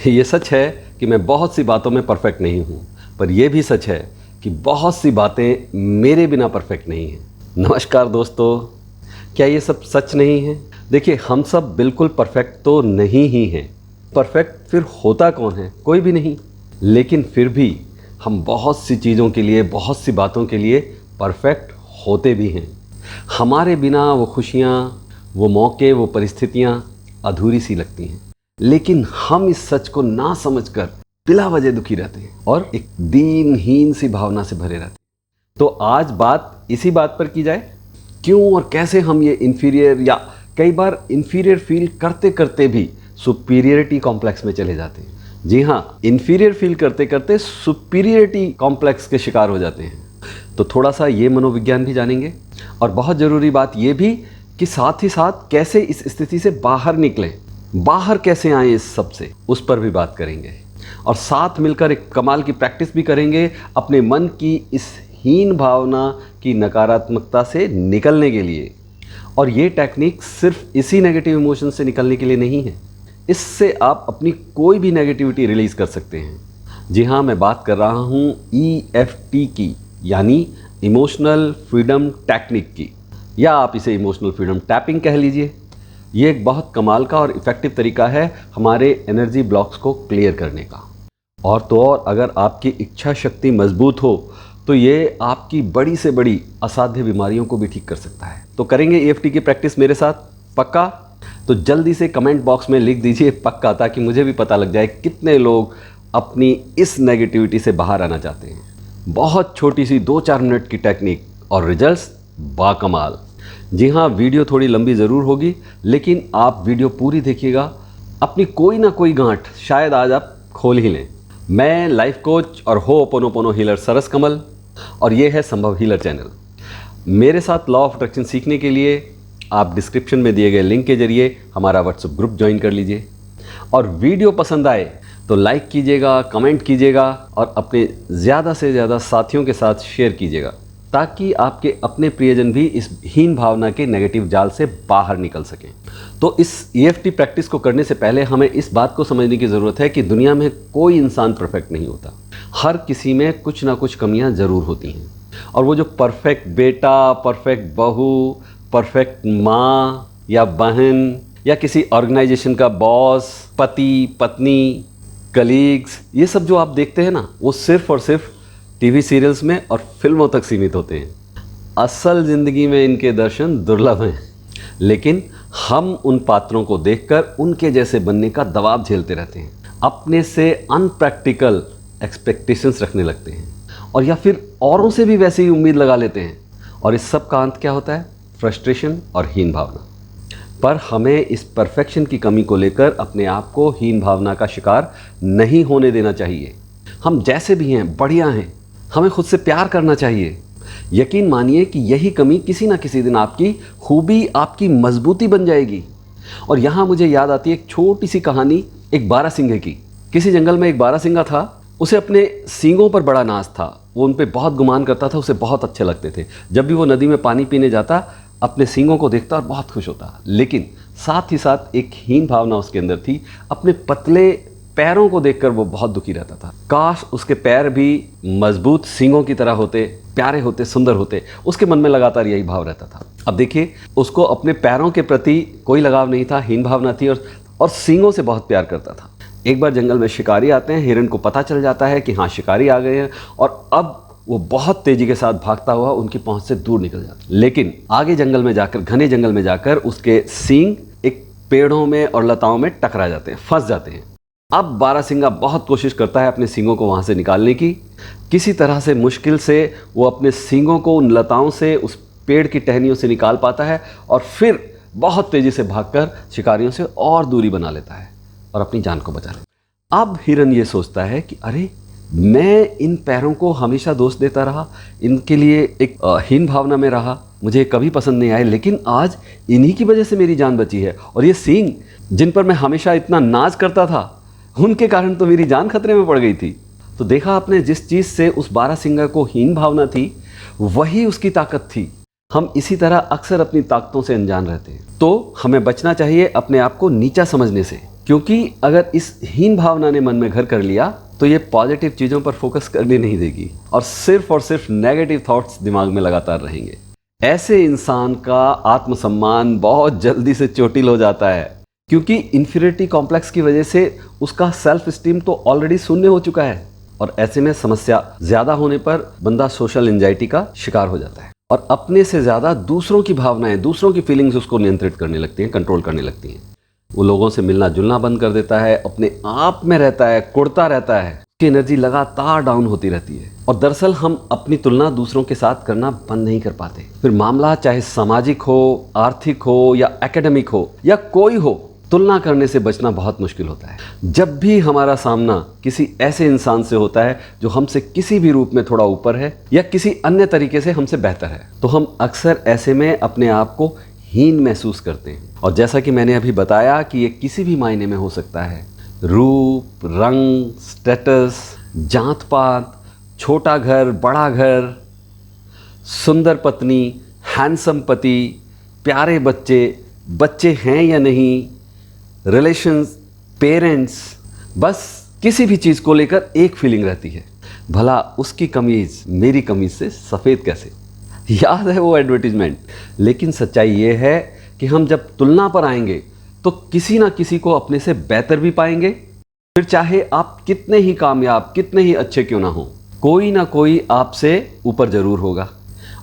ये सच है कि मैं बहुत सी बातों में परफेक्ट नहीं हूँ, पर यह भी सच है कि बहुत सी बातें मेरे बिना परफेक्ट नहीं हैं। नमस्कार दोस्तों, क्या ये सब सच नहीं है? देखिए, हम सब बिल्कुल परफेक्ट तो नहीं ही हैं। परफेक्ट फिर होता कौन है? कोई भी नहीं। लेकिन फिर भी हम बहुत सी चीज़ों के लिए, बहुत सी बातों के लिए परफेक्ट होते भी हैं। हमारे बिना वो खुशियाँ, वो मौके, वो परिस्थितियाँ अधूरी सी लगती हैं। लेकिन हम इस सच को ना समझकर बिला वजह दुखी रहते हैं और एक दीनहीन सी भावना से भरे रहते हैं। तो आज बात इसी बात पर की जाए, क्यों और कैसे हम ये इन्फीरियर या कई बार इन्फीरियर फील करते करते भी सुपीरियरिटी कॉम्प्लेक्स में चले जाते हैं। जी हाँ, इन्फीरियर फील करते करते सुपीरियरिटी कॉम्प्लेक्स के शिकार हो जाते हैं। तो थोड़ा सा ये मनोविज्ञान भी जानेंगे और बहुत ज़रूरी बात ये भी कि साथ ही साथ कैसे इस स्थिति से बाहर निकलें, बाहर कैसे आएँ इस सब से, उस पर भी बात करेंगे। और साथ मिलकर एक कमाल की प्रैक्टिस भी करेंगे अपने मन की इस हीन भावना की नकारात्मकता से निकलने के लिए। और ये टेक्निक सिर्फ इसी नेगेटिव इमोशन से निकलने के लिए नहीं है, इससे आप अपनी कोई भी नेगेटिविटी रिलीज़ कर सकते हैं। जी हाँ, मैं बात कर रहा हूँ EFT की, यानी इमोशनल फ्रीडम टेक्निक की, या आप इसे इमोशनल फ्रीडम टैपिंग कह लीजिए। ये एक बहुत कमाल का और इफ़ेक्टिव तरीका है हमारे एनर्जी ब्लॉक्स को क्लियर करने का। और तो और अगर आपकी इच्छा शक्ति मजबूत हो तो ये आपकी बड़ी से बड़ी असाध्य बीमारियों को भी ठीक कर सकता है। तो करेंगे EFT की प्रैक्टिस मेरे साथ, पक्का? तो जल्दी से कमेंट बॉक्स में लिख दीजिए पक्का, ताकि मुझे भी पता लग जाए कितने लोग अपनी इस नेगेटिविटी से बाहर आना चाहते हैं। बहुत छोटी सी 2-4 मिनट की टेक्निक और रिजल्ट्स बाकमाल। जी हाँ, वीडियो थोड़ी लंबी ज़रूर होगी, लेकिन आप वीडियो पूरी देखिएगा, अपनी कोई ना कोई गांठ शायद आज आप खोल ही लें। मैं लाइफ कोच और होओपोनोपोनो हीलर सरस कमल, और ये है संभव हीलर चैनल। मेरे साथ लॉ ऑफ अट्रैक्शन सीखने के लिए आप डिस्क्रिप्शन में दिए गए लिंक के जरिए हमारा व्हाट्सएप ग्रुप ज्वाइन कर लीजिए। और वीडियो पसंद आए तो लाइक कीजिएगा, कमेंट कीजिएगा और अपने ज़्यादा से ज़्यादा साथियों के साथ शेयर कीजिएगा, ताकि आपके अपने प्रियजन भी इस हीन भावना के नेगेटिव जाल से बाहर निकल सकें। तो इस EFT प्रैक्टिस को करने से पहले हमें इस बात को समझने की ज़रूरत है कि दुनिया में कोई इंसान परफेक्ट नहीं होता। हर किसी में कुछ ना कुछ कमियां ज़रूर होती हैं। और वो जो परफेक्ट बेटा, परफेक्ट बहू, परफेक्ट माँ या बहन या किसी ऑर्गेनाइजेशन का बॉस, पति, पत्नी, कलीग्स, ये सब जो आप देखते हैं ना, वो सिर्फ़ और सिर्फ टीवी सीरियल्स में और फिल्मों तक सीमित होते हैं। असल ज़िंदगी में इनके दर्शन दुर्लभ हैं। लेकिन हम उन पात्रों को देखकर उनके जैसे बनने का दबाव झेलते रहते हैं, अपने से अनप्रैक्टिकल एक्सपेक्टेशंस रखने लगते हैं, और या फिर औरों से भी वैसे ही उम्मीद लगा लेते हैं। और इस सब का अंत क्या होता है? फ्रस्ट्रेशन और हीन भावना। पर हमें इस परफेक्शन की कमी को लेकर अपने आप को हीन भावना का शिकार नहीं होने देना चाहिए। हम जैसे भी हैं बढ़िया हैं, हमें खुद से प्यार करना चाहिए। यकीन मानिए कि यही कमी किसी ना किसी दिन आपकी खूबी, आपकी मजबूती बन जाएगी। और यहाँ मुझे याद आती है एक छोटी सी कहानी, एक बारहसिंगे की। किसी जंगल में एक बारहसिंगा था, उसे अपने सींगों पर बड़ा नाज था। वो उन पर बहुत गुमान करता था, उसे बहुत अच्छे लगते थे। जब भी वो नदी में पानी पीने जाता, अपने सींगों को देखता और बहुत खुश होता। लेकिन साथ ही साथ एक हीन भावना उसके अंदर थी। अपने पतले पैरों को देखकर वो बहुत दुखी रहता था। काश उसके पैर भी मजबूत सींगों की तरह होते, प्यारे होते, सुंदर होते। उसके मन में लगातार यही भाव रहता था। अब देखिए, उसको अपने पैरों के प्रति कोई लगाव नहीं था, हीन भावना थी, और सींगों से बहुत प्यार करता था। एक बार जंगल में शिकारी आते हैं, हिरन को पता चल जाता है कि हाँ, शिकारी आ गए हैं, और अब वो बहुत तेजी के साथ भागता हुआ उनकी पहुंच से दूर निकल जाता है। लेकिन आगे जंगल में जाकर, घने जंगल में जाकर, उसके सींग एक पेड़ों में और लताओं में टकरा जाते हैं, फंस जाते हैं। अब बारहसिंगा बहुत कोशिश करता है अपने सींगों को वहां से निकालने की। किसी तरह से मुश्किल से वो अपने सींगों को उन लताओं से, उस पेड़ की टहनियों से निकाल पाता है, और फिर बहुत तेजी से भागकर शिकारियों से और दूरी बना लेता है और अपनी जान को बचा लेता है। अब हिरन ये सोचता है कि अरे, मैं इन पैरों को हमेशा दोष देता रहा, इनके लिए एक हीन भावना में रहा, मुझे कभी पसंद नहीं आए, लेकिन आज इन्हीं की वजह से मेरी जान बची है। और ये सींग जिन पर मैं हमेशा इतना नाज करता था, उनके कारण तो मेरी जान खतरे में पड़ गई थी। तो देखा आपने, जिस चीज़ से उस बारहसिंगा को हीन भावना थी, वही उसकी ताकत थी। हम इसी तरह अक्सर अपनी ताकतों से अनजान रहते हैं। तो हमें बचना चाहिए अपने आप को नीचा समझने से। क्योंकि अगर इस हीन भावना ने मन में घर कर लिया तो ये पॉजिटिव चीज़ों पर फोकस करने नहीं देगी और सिर्फ नेगेटिव थॉट्स दिमाग में लगातार रहेंगे। ऐसे इंसान का आत्मसम्मान बहुत जल्दी से चोटिल हो जाता है, क्योंकि इन्फीरियरिटी कॉम्प्लेक्स की वजह से उसका सेल्फ स्टीम तो ऑलरेडी शून्य हो चुका है और ऐसे में समस्या ज़्यादा होने पर बंदा सोशल एंजाइटी का शिकार हो जाता है और अपने से ज़्यादा दूसरों की भावनाएं, दूसरों की फीलिंग्स उसको नियंत्रित करने लगती हैं, कंट्रोल करने लगती हैं। वो लोगों से मिलना जुलना बंद कर देता है, अपने आप में रहता है, कुढ़ता रहता है, उसकी एनर्जी लगातार डाउन होती रहती है और दरअसल हम अपनी तुलना दूसरों के साथ करना बंद नहीं कर पाते। फिर मामला चाहे सामाजिक हो, आर्थिक हो या एकेडमिक हो या कोई हो, तुलना करने से बचना बहुत मुश्किल होता है। जब भी हमारा सामना किसी ऐसे इंसान से होता है जो हमसे किसी भी रूप में थोड़ा ऊपर है या किसी अन्य तरीके से हमसे बेहतर है, तो हम अक्सर ऐसे में अपने आप को हीन महसूस करते हैं। और जैसा कि मैंने अभी बताया कि ये किसी भी मायने में हो सकता है, रूप, रंग, स्टेटस, जात पात, छोटा घर, बड़ा घर, सुंदर पत्नी, हैंडसम पति, प्यारे बच्चे, बच्चे हैं या नहीं, रिलेशंस, पेरेंट्स, बस किसी भी चीज़ को लेकर एक फीलिंग रहती है, भला उसकी कमीज़ मेरी कमीज़ से सफ़ेद कैसे। याद है वो एडवर्टीजमेंट। लेकिन सच्चाई ये है कि हम जब तुलना पर आएंगे तो किसी ना किसी को अपने से बेहतर भी पाएंगे। फिर चाहे आप कितने ही कामयाब, कितने ही अच्छे क्यों ना हो, कोई ना कोई आपसे ऊपर ज़रूर होगा।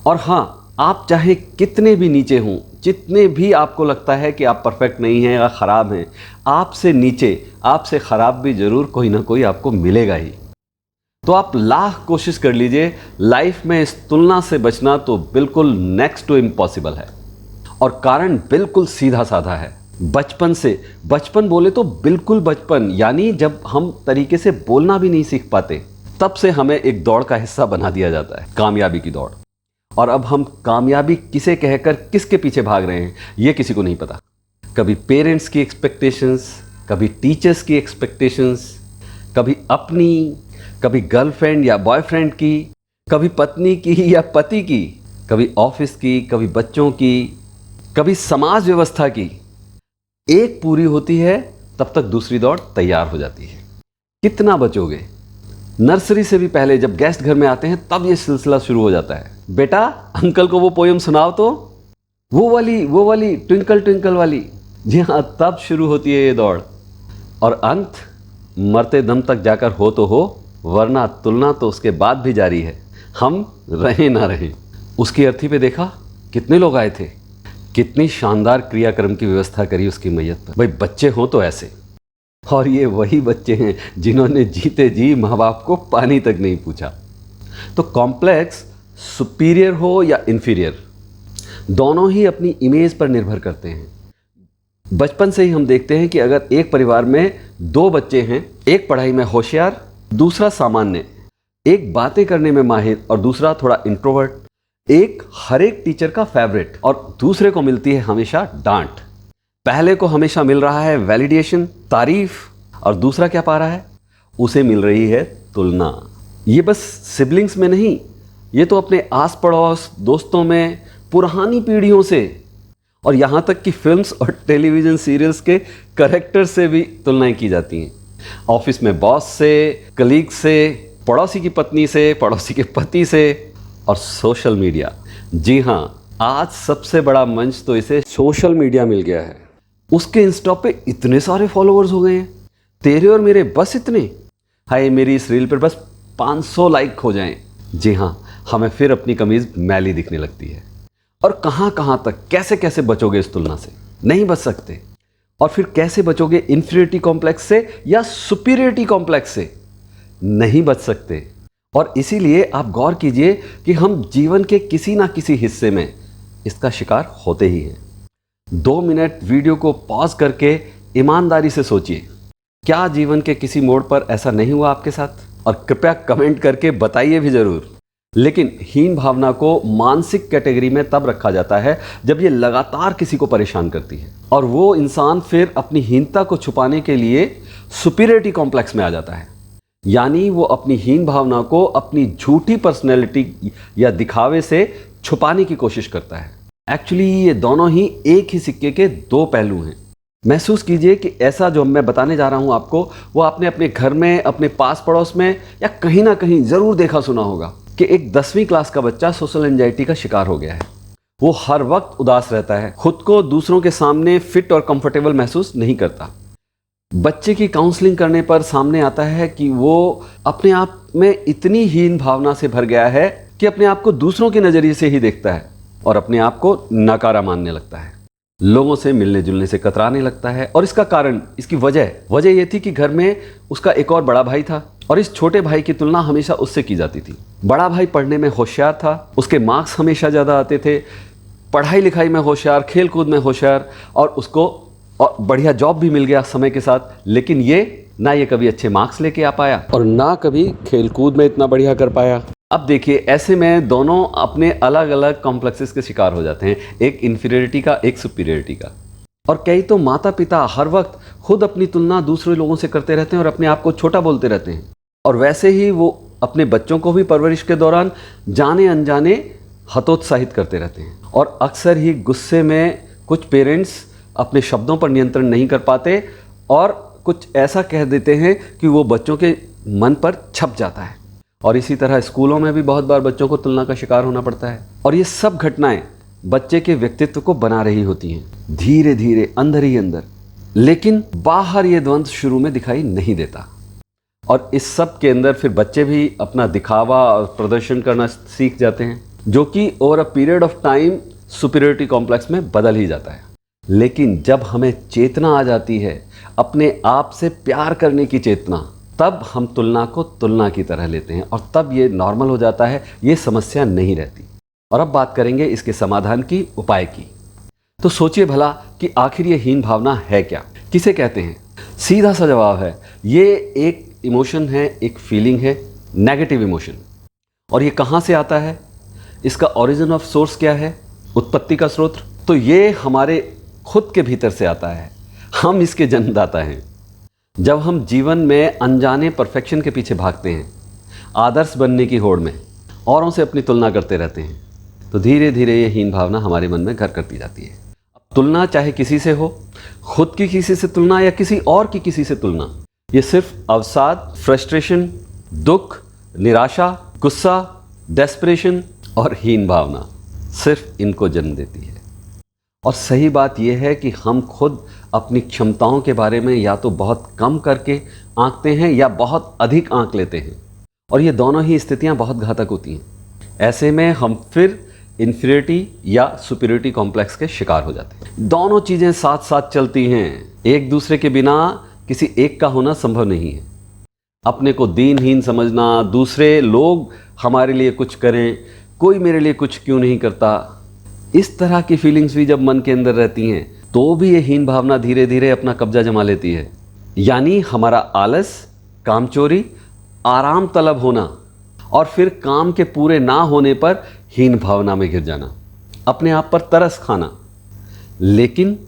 और हाँ, आप चाहे कितने भी नीचे हों, जितने भी आपको लगता है कि आप परफेक्ट नहीं हैं या ख़राब हैं, आपसे नीचे, आपसे ख़राब भी ज़रूर कोई ना कोई आपको मिलेगा ही। तो आप लाख कोशिश कर लीजिए, लाइफ में इस तुलना से बचना तो बिल्कुल नेक्स्ट टू इम्पॉसिबल है। और कारण बिल्कुल सीधा साधा है। बचपन से, बचपन बोले तो बिल्कुल बचपन, यानी जब हम तरीके से बोलना भी नहीं सीख पाते, तब से हमें एक दौड़ का हिस्सा बना दिया जाता है, कामयाबी की दौड़। और अब हम कामयाबी किसे कहकर किसके पीछे भाग रहे हैं, ये किसी को नहीं पता। कभी पेरेंट्स की एक्सपेक्टेशंस, कभी टीचर्स की एक्सपेक्टेशंस, कभी अपनी, कभी गर्लफ्रेंड या बॉयफ्रेंड की, कभी पत्नी की या पति की, कभी ऑफिस की, कभी बच्चों की, कभी समाज व्यवस्था की। एक पूरी होती है तब तक दूसरी दौड़ तैयार हो जाती है। कितना बचोगे? नर्सरी से भी पहले जब गेस्ट घर में आते हैं तब ये सिलसिला शुरू हो जाता है। बेटा, अंकल को वो पोयम सुनाओ तो, वो वाली ट्विंकल ट्विंकल वाली। जी हाँ, तब शुरू होती है ये दौड़। और अंत मरते दम तक जाकर हो तो हो, वरना तुलना तो उसके बाद भी जारी है, हम रहें ना रहें। उसकी अर्थी पे देखा कितने लोग आए थे, कितनी शानदार क्रियाक्रम की व्यवस्था करी उसकी मैयत पर। भाई बच्चे हों तो ऐसे, और ये वही बच्चे हैं जिन्होंने जीते जी माँ बाप को पानी तक नहीं पूछा। तो कॉम्प्लेक्स सुपीरियर हो या इन्फीरियर, दोनों ही अपनी इमेज पर निर्भर करते हैं। बचपन से ही हम देखते हैं कि अगर एक परिवार में दो बच्चे हैं, एक पढ़ाई में होशियार, दूसरा सामान्य, एक बातें करने में माहिर और दूसरा थोड़ा इंट्रोवर्ट, एक हर एक टीचर का फेवरेट और दूसरे को मिलती है हमेशा डांट। पहले को हमेशा मिल रहा है वैलिडेशन, तारीफ, और दूसरा क्या पा रहा है? उसे मिल रही है तुलना। ये बस सिबलिंग्स में नहीं, ये तो अपने आस पड़ोस, दोस्तों में, पुरानी पीढ़ियों से, और यहाँ तक कि फिल्म्स और टेलीविज़न सीरियल्स के कैरेक्टर से भी तुलनाएं की जाती हैं। ऑफिस में बॉस से, कलीग से, पड़ोसी की पत्नी से, पड़ोसी के पति से, और सोशल मीडिया। जी हाँ, आज सबसे बड़ा मंच तो इसे सोशल मीडिया मिल गया है। उसके इंस्टा पे इतने सारे फॉलोअर्स हो गए हैं, तेरे और मेरे बस इतने। हाय, मेरी इस रील पर बस 500 लाइक हो जाएं। जी हाँ, हमें फिर अपनी कमीज़ मैली दिखने लगती है। और कहाँ कहाँ तक, कैसे कैसे बचोगे इस तुलना से? नहीं बच सकते। और फिर कैसे बचोगे इन्फीरियरिटी कॉम्प्लेक्स से या सुपीरियरिटी कॉम्प्लेक्स से? नहीं बच सकते। और इसीलिए आप गौर कीजिए कि हम जीवन के किसी ना किसी हिस्से में इसका शिकार होते ही हैं। 2 मिनट वीडियो को पॉज करके ईमानदारी से सोचिए, क्या जीवन के किसी मोड़ पर ऐसा नहीं हुआ आपके साथ? और कृपया कमेंट करके बताइए भी ज़रूर। लेकिन हीन भावना को मानसिक कैटेगरी में तब रखा जाता है जब ये लगातार किसी को परेशान करती है, और वो इंसान फिर अपनी हीनता को छुपाने के लिए सुपीरियरिटी कॉम्प्लेक्स में आ जाता है। यानी वो अपनी हीन भावना को अपनी झूठी पर्सनैलिटी या दिखावे से छुपाने की कोशिश करता है। एक्चुअली ये दोनों ही एक ही सिक्के के दो पहलू हैं। महसूस कीजिए कि ऐसा जो मैं बताने जा रहा हूँ आपको, वो आपने अपने घर में, अपने पास पड़ोस में या कहीं ना कहीं ज़रूर देखा सुना होगा कि एक 10वीं क्लास का बच्चा सोशल एंजाइटी का शिकार हो गया है। वो हर वक्त उदास रहता है, खुद को दूसरों के सामने फिट और कंफर्टेबल महसूस नहीं करता। बच्चे की काउंसलिंग करने पर सामने आता है कि वो अपने आप में इतनी हीन भावना से भर गया है कि अपने आप को दूसरों के नज़रिए से ही देखता है और अपने आप को नकारा मानने लगता है। लोगों से मिलने जुलने से कतराने लगता है। और इसका कारण, इसकी वजह ये थी कि घर में उसका एक और बड़ा भाई था और इस छोटे भाई की तुलना हमेशा उससे की जाती थी। बड़ा भाई पढ़ने में होशियार था, उसके मार्क्स हमेशा ज़्यादा आते थे, पढ़ाई लिखाई में होशियार, खेल कूद में होशियार, और उसको और बढ़िया जॉब भी मिल गया समय के साथ। लेकिन ये कभी अच्छे मार्क्स लेके आ पाया और ना कभी खेल कूद में इतना बढ़िया कर पाया। अब देखिए, ऐसे में दोनों अपने अलग अलग कॉम्प्लेक्सेस के शिकार हो जाते हैं, एक इन्फीरियरिटी का, एक सुपीरियरिटी का। और कई तो माता पिता हर वक्त खुद अपनी तुलना दूसरे लोगों से करते रहते हैं और अपने आप को छोटा बोलते रहते हैं। और वैसे ही वो अपने बच्चों को भी परवरिश के दौरान जाने अनजाने हतोत्साहित करते रहते हैं। और अक्सर ही गुस्से में कुछ पेरेंट्स अपने शब्दों पर नियंत्रण नहीं कर पाते और कुछ ऐसा कह देते हैं कि वो बच्चों के मन पर छप जाता है। और इसी तरह स्कूलों में भी बहुत बार बच्चों को तुलना का शिकार होना पड़ता है। और ये सब घटनाएं बच्चे के व्यक्तित्व को बना रही होती हैं, धीरे धीरे, अंदर ही अंदर। लेकिन बाहर ये द्वंद्व शुरू में दिखाई नहीं देता। और इस सब के अंदर फिर बच्चे भी अपना दिखावा और प्रदर्शन करना सीख जाते हैं, जो कि over a period of time superiority complex में बदल ही जाता है। लेकिन जब हमें चेतना आ जाती है, अपने आप से प्यार करने की चेतना, तब हम तुलना को तुलना की तरह लेते हैं और तब ये नॉर्मल हो जाता है, ये समस्या नहीं रहती। और अब बात करेंगे इसके समाधान की, उपाय की। तो सोचिए भला कि आखिर ये हीन भावना है क्या, किसे कहते हैं? सीधा सा जवाब है, ये एक इमोशन है, एक फीलिंग है, नेगेटिव इमोशन। और ये कहाँ से आता है? इसका ओरिजिन ऑफ सोर्स क्या है, उत्पत्ति का स्रोत? तो ये हमारे खुद के भीतर से आता है, हम इसके जन्मदाता हैं। जब हम जीवन में अनजाने परफेक्शन के पीछे भागते हैं, आदर्श बनने की होड़ में औरों से अपनी तुलना करते रहते हैं, तो धीरे धीरे ये हीन भावना हमारे मन में घर करती जाती है। अब तुलना चाहे किसी से हो, खुद की किसी से तुलना या किसी और की किसी से तुलना, ये सिर्फ अवसाद, फ्रस्ट्रेशन, दुख, निराशा, गुस्सा, डेस्परेशन और हीन भावना, सिर्फ इनको जन्म देती है। और सही बात यह है कि हम खुद अपनी क्षमताओं के बारे में या तो बहुत कम करके आंकते हैं या बहुत अधिक आंक लेते हैं, और ये दोनों ही स्थितियां बहुत घातक होती हैं। ऐसे में हम फिर इन्फीरियरिटी या सुपीरियरिटी कॉम्प्लेक्स के शिकार हो जाते हैं। दोनों चीज़ें साथ साथ चलती हैं, एक दूसरे के बिना किसी एक का होना संभव नहीं है। अपने को दीनहीन समझना, दूसरे लोग हमारे लिए कुछ करें, कोई मेरे लिए कुछ क्यों नहीं करता, इस तरह की फीलिंग्स भी जब मन के अंदर रहती हैं, तो भी ये हीन भावना धीरे धीरे अपना कब्जा जमा लेती है। यानी हमारा आलस, कामचोरी, आराम तलब होना और फिर काम के पूरे ना होने पर हीन भावना में घिर जाना, अपने आप पर तरस खाना। लेकिन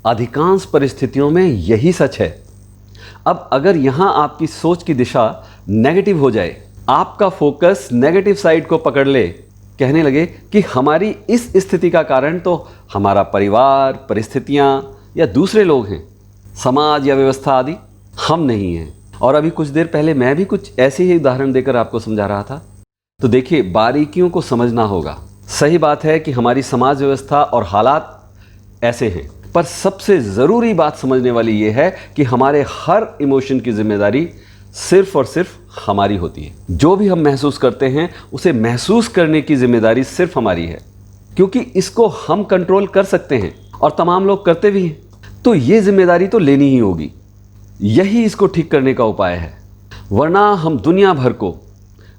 अधिकांश परिस्थितियों में यही सच है। अब अगर यहाँ आपकी सोच की दिशा नेगेटिव हो जाए, आपका फोकस नेगेटिव साइड को पकड़ ले, कहने लगे कि हमारी इस स्थिति का कारण तो हमारा परिवार, परिस्थितियाँ या दूसरे लोग हैं, समाज या व्यवस्था आदि, हम नहीं हैं। और अभी कुछ देर पहले मैं भी कुछ ऐसे ही उदाहरण देकर आपको समझा रहा था। तो देखिए, बारीकियों को समझना होगा। सही बात है कि हमारी समाज व्यवस्था और हालात ऐसे हैं, पर सबसे ज़रूरी बात समझने वाली ये है कि हमारे हर इमोशन की जिम्मेदारी सिर्फ और सिर्फ हमारी होती है। जो भी हम महसूस करते हैं, उसे महसूस करने की जिम्मेदारी सिर्फ हमारी है, क्योंकि इसको हम कंट्रोल कर सकते हैं और तमाम लोग करते भी हैं। तो ये जिम्मेदारी तो लेनी ही होगी, यही इसको ठीक करने का उपाय है। वरना हम दुनिया भर को,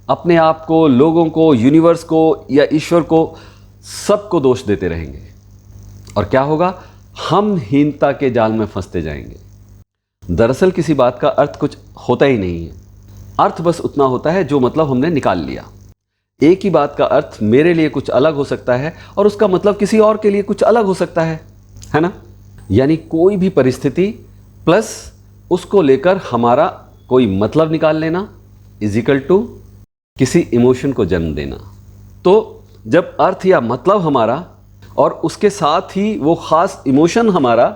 अपने आप को, लोगों को, यूनिवर्स को या ईश्वर को, सबको दोष देते रहेंगे। और क्या होगा? हम हीनता के जाल में फंसते जाएंगे। दरअसल किसी बात का अर्थ कुछ होता ही नहीं है। अर्थ बस उतना होता है जो मतलब हमने निकाल लिया। एक ही बात का अर्थ मेरे लिए कुछ अलग हो सकता है और उसका मतलब किसी और के लिए कुछ अलग हो सकता है ना? यानी कोई भी परिस्थिति प्लस उसको लेकर हमारा कोई मतलब निकाल लेना इज इक्वल टू किसी इमोशन को जन्म देना। तो जब अर्थ या मतलब हमारा और उसके साथ ही वो ख़ास इमोशन हमारा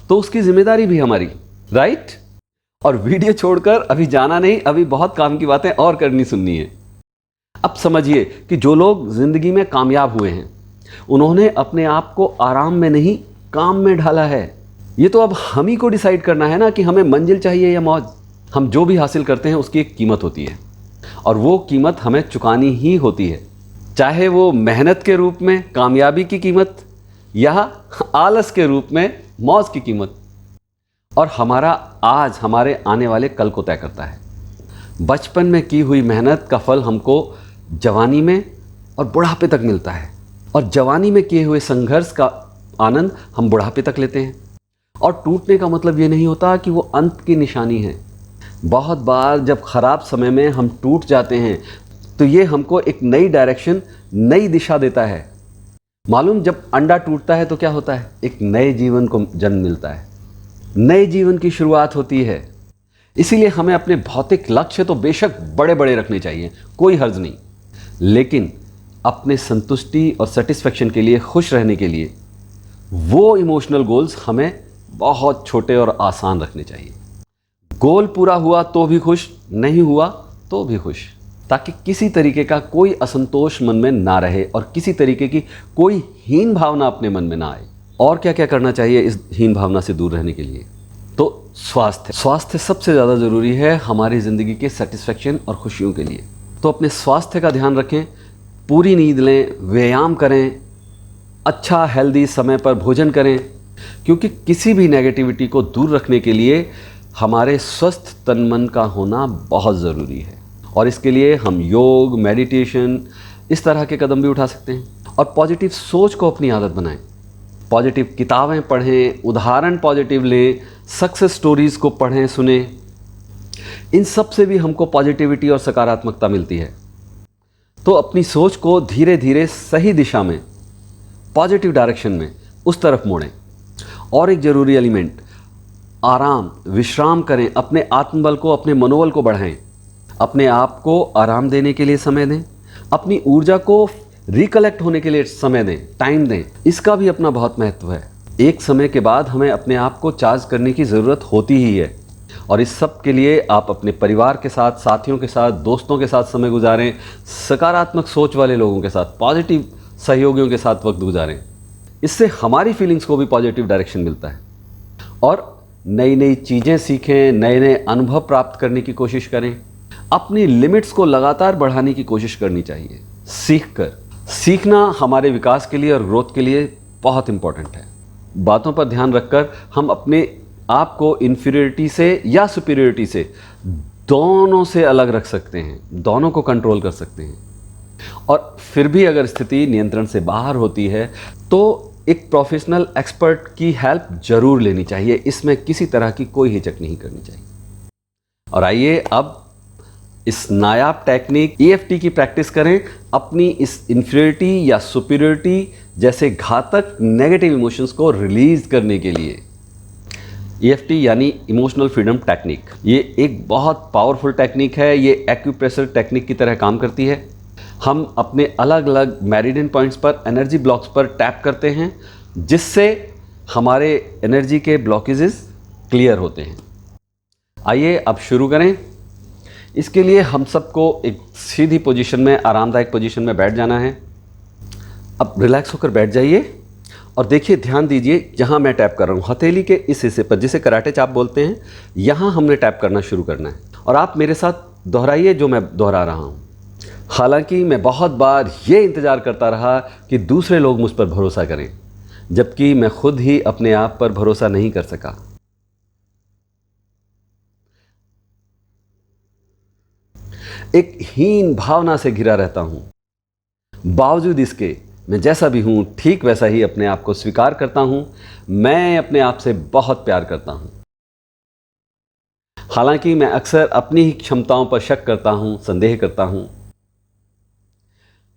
तो उसकी जिम्मेदारी भी हमारी, राइट? और वीडियो छोड़कर अभी जाना नहीं, अभी बहुत काम की बातें और करनी सुननी है। अब समझिए कि जो लोग जिंदगी में कामयाब हुए हैं, उन्होंने अपने आप को आराम में नहीं, काम में ढाला है। ये तो अब हम ही को डिसाइड करना है ना कि हमें मंजिल चाहिए या मौज। हम जो भी हासिल करते हैं उसकी एक कीमत होती है, और वो कीमत हमें चुकानी ही होती है, चाहे वो मेहनत के रूप में कामयाबी की कीमत या आलस के रूप में मौज की कीमत। और हमारा आज हमारे आने वाले कल को तय करता है। बचपन में की हुई मेहनत का फल हमको जवानी में और बुढ़ापे तक मिलता है, और जवानी में किए हुए संघर्ष का आनंद हम बुढ़ापे तक लेते हैं। और टूटने का मतलब ये नहीं होता कि वो अंत की निशानी है। बहुत बार जब ख़राब समय में हम टूट जाते हैं तो ये हमको एक नई डायरेक्शन, नई दिशा देता है। मालूम, जब अंडा टूटता है तो क्या होता है? एक नए जीवन को जन्म मिलता है, नए जीवन की शुरुआत होती है। इसीलिए हमें अपने भौतिक लक्ष्य तो बेशक बड़े बड़े रखने चाहिए, कोई हर्ज नहीं, लेकिन अपने संतुष्टि और सेटिस्फेक्शन के लिए, खुश रहने के लिए वो इमोशनल गोल्स हमें बहुत छोटे और आसान रखने चाहिए। गोल पूरा हुआ तो भी खुश, नहीं हुआ तो भी खुश, ताकि किसी तरीके का कोई असंतोष मन में ना रहे और किसी तरीके की कोई हीन भावना अपने मन में ना आए। और क्या क्या करना चाहिए इस हीन भावना से दूर रहने के लिए? तो स्वास्थ्य सबसे ज़्यादा ज़रूरी है हमारी ज़िंदगी के सेटिस्फेक्शन और खुशियों के लिए। तो अपने स्वास्थ्य का ध्यान रखें, पूरी नींद लें, व्यायाम करें, अच्छा हेल्दी समय पर भोजन करें, क्योंकि किसी भी नेगेटिविटी को दूर रखने के लिए हमारे स्वस्थ तन मन का होना बहुत ज़रूरी है। और इसके लिए हम योग, मेडिटेशन, इस तरह के कदम भी उठा सकते हैं। और पॉजिटिव सोच को अपनी आदत बनाएं, पॉजिटिव किताबें पढ़ें, उदाहरण पॉजिटिव लें, सक्सेस स्टोरीज़ को पढ़ें, सुनें। इन सब से भी हमको पॉजिटिविटी और सकारात्मकता मिलती है। तो अपनी सोच को धीरे धीरे सही दिशा में, पॉजिटिव डायरेक्शन में, उस तरफ मोड़ें। और एक ज़रूरी एलिमेंट, आराम, विश्राम करें, अपने आत्मबल को, अपने मनोबल को बढ़ाएं, अपने आप को आराम देने के लिए समय दें, अपनी ऊर्जा को रिकलेक्ट होने के लिए समय दें, टाइम दें। इसका भी अपना बहुत महत्व है। एक समय के बाद हमें अपने आप को चार्ज करने की ज़रूरत होती ही है, और इस सब के लिए आप अपने परिवार के साथ, साथियों के साथ, दोस्तों के साथ समय गुजारें, सकारात्मक सोच वाले लोगों के साथ, पॉजिटिव सहयोगियों के साथ वक्त गुजारें। इससे हमारी फीलिंग्स को भी पॉजिटिव डायरेक्शन मिलता है। और नई नई चीज़ें सीखें, नए नए अनुभव प्राप्त करने की कोशिश करें, अपनी लिमिट्स को लगातार बढ़ाने की कोशिश करनी चाहिए। सीखना हमारे विकास के लिए और ग्रोथ के लिए बहुत इंपॉर्टेंट है। बातों पर ध्यान रखकर हम अपने आप को इन्फीरियरिटी से या सुपीरियरिटी से, दोनों से अलग रख सकते हैं, दोनों को कंट्रोल कर सकते हैं। और फिर भी अगर स्थिति नियंत्रण से बाहर होती है तो एक प्रोफेशनल एक्सपर्ट की हेल्प जरूर लेनी चाहिए। इसमें किसी तरह की कोई हिचक नहीं करनी चाहिए। और आइए अब इस नायाब टेक्निक EFT की प्रैक्टिस करें, अपनी इस इन्फीरियरिटी या सुपीरियरिटी जैसे घातक नेगेटिव इमोशंस को रिलीज करने के लिए। EFT यानी इमोशनल फ्रीडम टेक्निक, ये एक बहुत पावरफुल टेक्निक है। ये एक्यूप्रेशर टेक्निक की तरह काम करती है। हम अपने अलग अलग मेरिडियन पॉइंट्स पर, एनर्जी ब्लॉक्स पर टैप करते हैं, जिससे हमारे एनर्जी के ब्लॉकेजेस क्लियर होते हैं। आइए अब शुरू करें। इसके लिए हम सबको एक सीधी पोजीशन में, आरामदायक पोजीशन में बैठ जाना है। अब रिलैक्स होकर बैठ जाइए और देखिए, ध्यान दीजिए जहाँ मैं टैप कर रहा हूँ, हथेली के इस हिस्से पर, जिसे कराटे चाप बोलते हैं, यहाँ हमने टैप करना शुरू करना है। और आप मेरे साथ दोहराइए जो मैं दोहरा रहा हूँ। हालांकि मैं बहुत बार ये इंतज़ार करता रहा कि दूसरे लोग मुझ पर भरोसा करें, जबकि मैं खुद ही अपने आप पर भरोसा नहीं कर सका। एक हीन भावना से घिरा रहता हूं। बावजूद इसके मैं जैसा भी हूं, ठीक वैसा ही अपने आप को स्वीकार करता हूं। मैं अपने आप से बहुत प्यार करता हूं। हालांकि मैं अक्सर अपनी ही क्षमताओं पर शक करता हूं, संदेह करता हूं,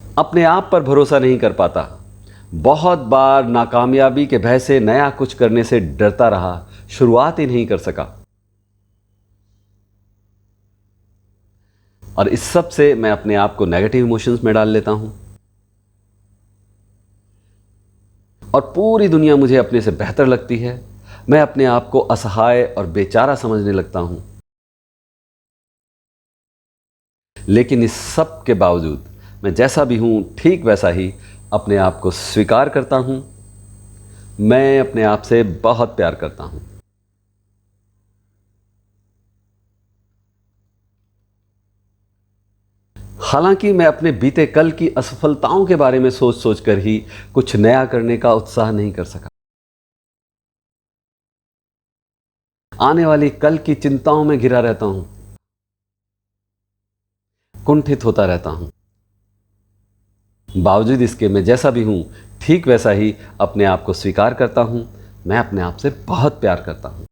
अपने आप पर भरोसा नहीं कर पाता। बहुत बार नाकामयाबी के भय से नया कुछ करने से डरता रहा, शुरुआत ही नहीं कर सका। और इस सब से मैं अपने आप को नेगेटिव इमोशंस में डाल लेता हूं, और पूरी दुनिया मुझे अपने से बेहतर लगती है। मैं अपने आप को असहाय और बेचारा समझने लगता हूं। लेकिन इस सब के बावजूद मैं जैसा भी हूं ठीक वैसा ही अपने आप को स्वीकार करता हूं। मैं अपने आप से बहुत प्यार करता हूं। हालांकि मैं अपने बीते कल की असफलताओं के बारे में सोच सोच कर ही कुछ नया करने का उत्साह नहीं कर सका। आने वाली कल की चिंताओं में घिरा रहता हूं, कुंठित होता रहता हूं। बावजूद इसके मैं जैसा भी हूं ठीक वैसा ही अपने आप को स्वीकार करता हूं। मैं अपने आप से बहुत प्यार करता हूं।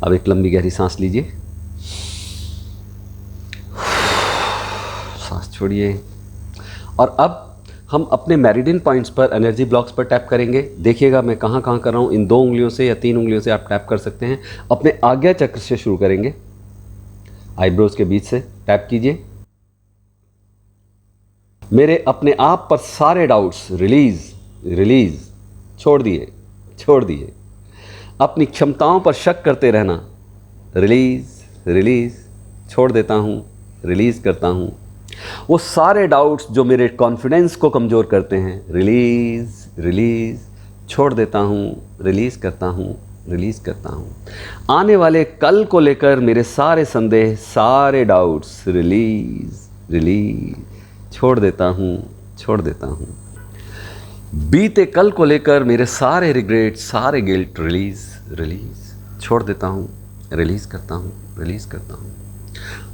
अब एक लंबी गहरी सांस लीजिए, सांस छोड़िए और अब हम अपने मेरिडियन पॉइंट्स पर, एनर्जी ब्लॉक्स पर टैप करेंगे। देखिएगा मैं कहाँ कहाँ कर रहा हूँ। इन 2 उंगलियों से या 3 उंगलियों से आप टैप कर सकते हैं। अपने आज्ञा चक्र से शुरू करेंगे, आईब्रोज के बीच से टैप कीजिए। मेरे अपने आप पर सारे डाउट्स रिलीज छोड़ दिए। अपनी क्षमताओं पर शक करते रहना, रिलीज छोड़ देता हूँ, रिलीज करता हूँ। वो सारे डाउट्स जो मेरे कॉन्फिडेंस को कमज़ोर करते हैं, रिलीज छोड़ देता हूँ, रिलीज करता हूँ। आने वाले कल को लेकर मेरे सारे संदेह, सारे डाउट्स, रिलीज छोड़ देता हूँ। बीते कल को लेकर मेरे सारे रिग्रेट, सारे गिल्ट, रिलीज छोड़ देता हूँ, रिलीज करता हूँ।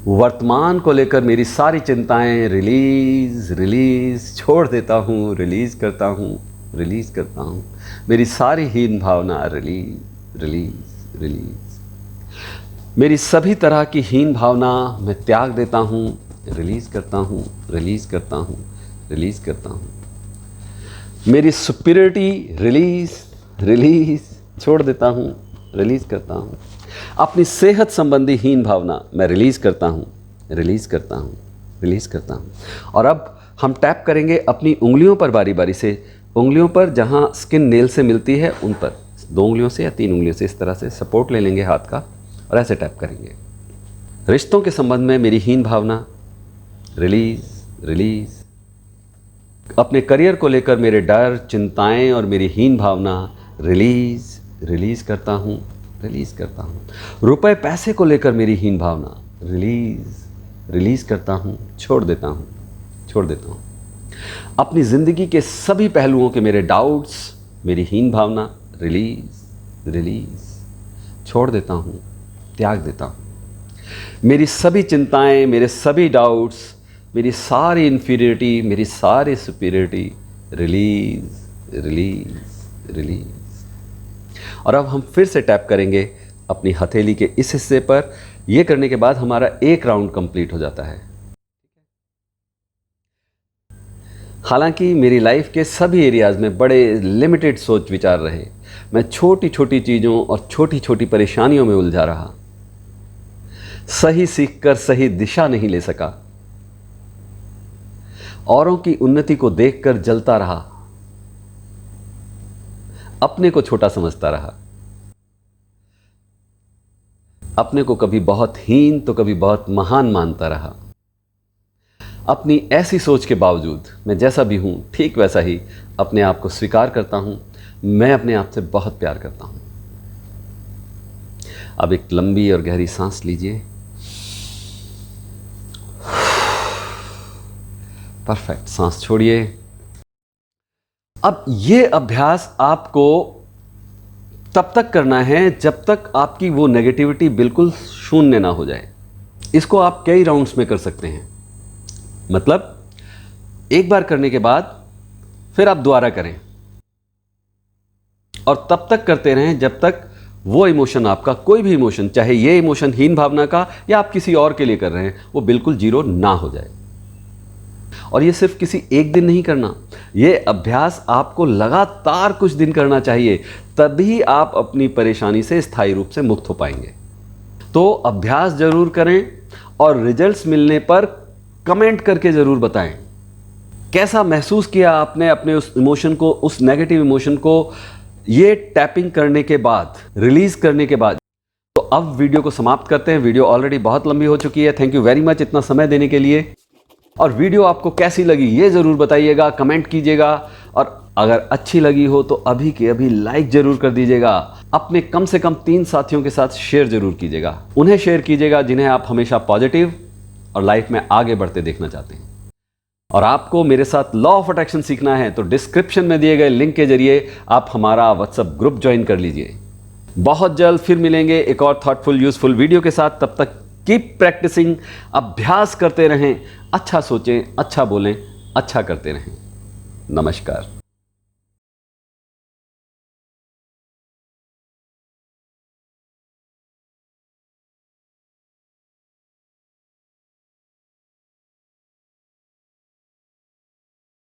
वर्तमान को लेकर मेरी सारी चिंताएं, रिलीज छोड़ देता हूँ, रिलीज करता हूँ। मेरी सारी हीन भावना, रिलीज। मेरी सभी तरह की हीन भावना मैं त्याग देता हूँ, रिलीज करता हूँ। मेरी सुपीरियरिटी, रिलीज छोड़ देता हूँ, रिलीज करता हूँ। अपनी सेहत संबंधी हीन भावना मैं रिलीज करता हूँ। और अब हम टैप करेंगे अपनी उंगलियों पर बारी बारी से, उंगलियों पर जहाँ स्किन नेल से मिलती है उन पर 2 उंगलियों से या 3 उंगलियों से इस तरह से सपोर्ट ले लेंगे हाथ का और ऐसे टैप करेंगे। रिश्तों के संबंध में मेरी हीन भावना, रिलीज। अपने करियर को लेकर मेरे डर, चिंताएं और मेरी हीन भावना, रिलीज करता हूँ। रुपए पैसे को लेकर मेरी हीन भावना, रिलीज करता हूँ, छोड़ देता हूँ। अपनी ज़िंदगी के सभी पहलुओं के मेरे डाउट्स, मेरी हीन भावना, रिलीज छोड़ देता हूँ, त्याग देता हूँ। मेरी सभी चिंताएं, मेरे सभी डाउट्स, मेरी सारी इन्फीरियरिटी, मेरी सारी सुपीरियरिटी, रिलीज। और अब हम फिर से टैप करेंगे अपनी हथेली के इस हिस्से पर। यह करने के बाद हमारा एक राउंड कंप्लीट हो जाता है। हालांकि मेरी लाइफ के सभी एरियाज में बड़े लिमिटेड सोच विचार रहे। मैं छोटी छोटी चीज़ों और छोटी छोटी परेशानियों में उलझा रहा। सही सीखकर सही दिशा नहीं ले सका। औरों की उन्नति को देखकर जलता रहा। अपने को छोटा समझता रहा। अपने को कभी बहुत हीन तो कभी बहुत महान मानता रहा। अपनी ऐसी सोच के बावजूद मैं जैसा भी हूं ठीक वैसा ही अपने आप को स्वीकार करता हूं। मैं अपने आप से बहुत प्यार करता हूं। अब एक लंबी और गहरी सांस लीजिए। परफेक्ट, सांस छोड़िए। अब ये अभ्यास आपको तब तक करना है जब तक आपकी वो नेगेटिविटी बिल्कुल शून्य ना हो जाए। इसको आप कई राउंड्स में कर सकते हैं। मतलब एक बार करने के बाद फिर आप दोबारा करें और तब तक करते रहें जब तक वो इमोशन, आपका कोई भी इमोशन, चाहे ये इमोशन हीन भावना का या आप किसी और के लिए कर रहे हैं, वो बिल्कुल जीरो ना हो जाए। और ये सिर्फ किसी एक दिन नहीं करना, ये अभ्यास आपको लगातार कुछ दिन करना चाहिए, तभी आप अपनी परेशानी से स्थायी रूप से मुक्त हो पाएंगे। तो अभ्यास जरूर करें और रिजल्ट्स मिलने पर कमेंट करके ज़रूर बताएं। कैसा महसूस किया आपने अपने उस इमोशन को, उस नेगेटिव इमोशन को ये टैपिंग करने के बाद, रिलीज करने के बाद, तो अब वीडियो को समाप्त करते हैं। वीडियो ऑलरेडी बहुत लंबी हो चुकी है। थैंक यू वेरी मच इतना समय देने के लिए। और वीडियो आपको कैसी लगी ये ज़रूर बताइएगा, कमेंट कीजिएगा। और अगर अच्छी लगी हो तो अभी के अभी लाइक ज़रूर कर दीजिएगा। अपने कम से कम 3 साथियों के साथ शेयर ज़रूर कीजिएगा। उन्हें शेयर कीजिएगा जिन्हें आप हमेशा पॉजिटिव और लाइफ में आगे बढ़ते देखना चाहते हैं। और आपको मेरे साथ लॉ ऑफ अट्रैक्शन सीखना है तो डिस्क्रिप्शन में दिए गए लिंक के जरिए आप हमारा व्हाट्सएप ग्रुप ज्वाइन कर लीजिए। बहुत जल्द फिर मिलेंगे एक और थॉटफुल यूजफुल वीडियो के साथ। तब तक कीप प्रैक्टिसिंग, अभ्यास करते रहें, अच्छा सोचें, अच्छा बोलें, अच्छा करते रहें। नमस्कार।